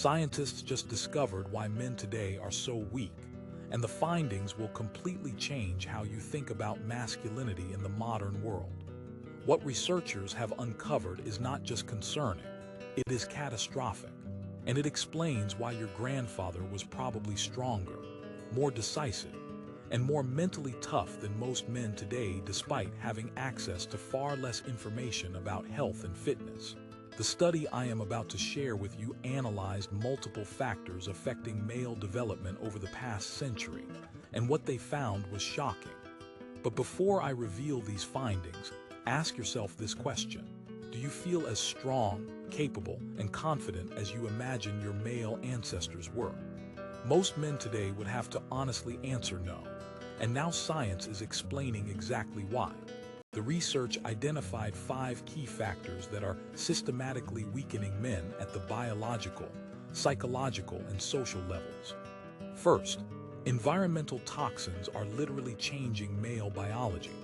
Scientists just discovered why men today are so weak, and the findings will completely change how you think about masculinity in the modern world. What researchers have uncovered is not just concerning, it is catastrophic, and it explains why your grandfather was probably stronger, more decisive, and more mentally tough than most men today, despite having access to far less information about health and fitness. The study I am about to share with you analyzed multiple factors affecting male development over the past century, and what they found was shocking. But before I reveal these findings, ask yourself this question. Do you feel as strong, capable, and confident as you imagine your male ancestors were? Most men today would have to honestly answer no, and now science is explaining exactly why. The research identified 5 key factors that are systematically weakening men at the biological, psychological, and social levels. First, environmental toxins are literally changing male biology.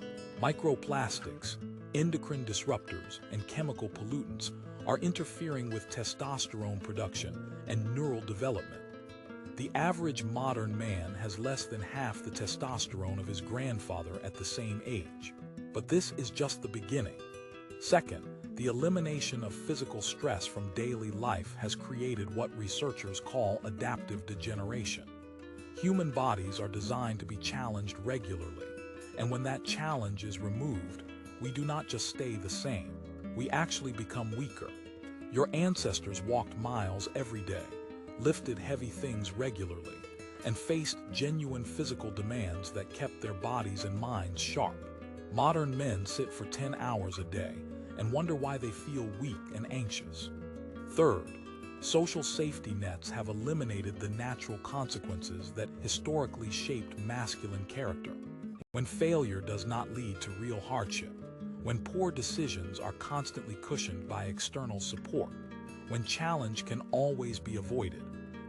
Microplastics, endocrine disruptors, and chemical pollutants are interfering with testosterone production and neural development. The average modern man has less than half the testosterone of his grandfather at the same age. But this is just the beginning. Second, the elimination of physical stress from daily life has created what researchers call adaptive degeneration. Human bodies are designed to be challenged regularly, and when that challenge is removed, we do not just stay the same, we actually become weaker. Your ancestors walked miles every day, lifted heavy things regularly, and faced genuine physical demands that kept their bodies and minds sharp. Modern men sit for 10 hours a day and wonder why they feel weak and anxious. Third, social safety nets have eliminated the natural consequences that historically shaped masculine character. When failure does not lead to real hardship, when poor decisions are constantly cushioned by external support, when challenge can always be avoided,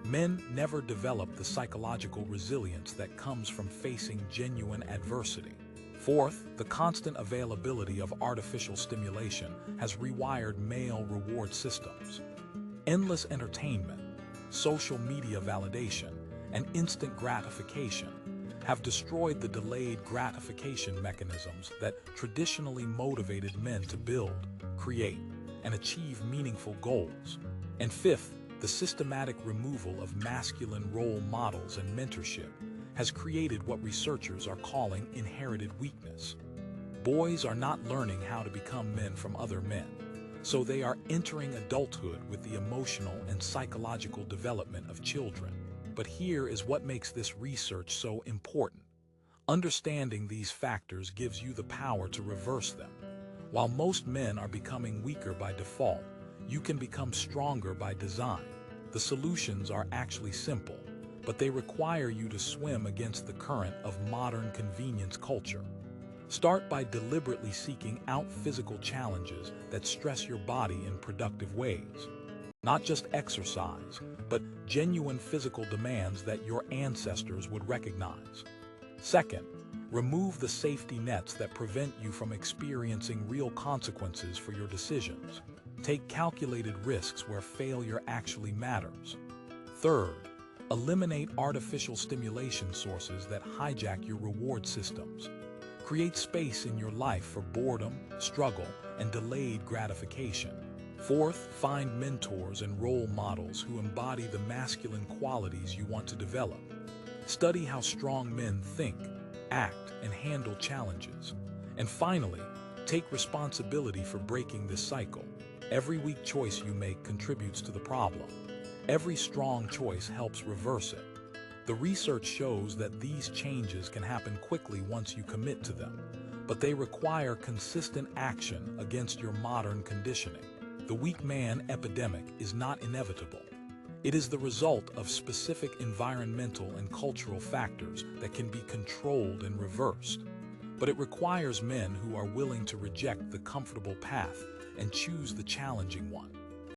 men never develop the psychological resilience that comes from facing genuine adversity. Fourth, the constant availability of artificial stimulation has rewired male reward systems. Endless entertainment, social media validation, and instant gratification have destroyed the delayed gratification mechanisms that traditionally motivated men to build, create, and achieve meaningful goals. And fifth, the systematic removal of masculine role models and mentorship has created what researchers are calling inherited weakness. Boys are not learning how to become men from other men, so they are entering adulthood with the emotional and psychological development of children. But here is what makes this research so important. Understanding these factors gives you the power to reverse them. While most men are becoming weaker by default, you can become stronger by design. The solutions are actually simple, but they require you to swim against the current of modern convenience culture. Start by deliberately seeking out physical challenges that stress your body in productive ways. Not just exercise, but genuine physical demands that your ancestors would recognize. Second, remove the safety nets that prevent you from experiencing real consequences for your decisions. Take calculated risks where failure actually matters. Third, eliminate artificial stimulation sources that hijack your reward systems. Create space in your life for boredom, struggle, and delayed gratification. Fourth, find mentors and role models who embody the masculine qualities you want to develop. Study how strong men think, act, and handle challenges. And finally, take responsibility for breaking this cycle. Every weak choice you make contributes to the problem. Every strong choice helps reverse it. The research shows that these changes can happen quickly once you commit to them, but they require consistent action against your modern conditioning. The weak man epidemic is not inevitable. It is the result of specific environmental and cultural factors that can be controlled and reversed. But it requires men who are willing to reject the comfortable path and choose the challenging one.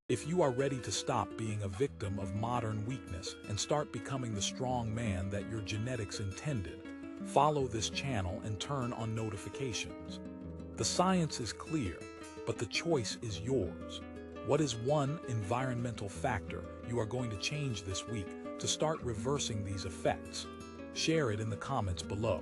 If you are ready to stop being a victim of modern weakness and start becoming the strong man that your genetics intended, follow this channel and turn on notifications. The science is clear, but the choice is yours. What is one environmental factor you are going to change this week to start reversing these effects? Share it in the comments below.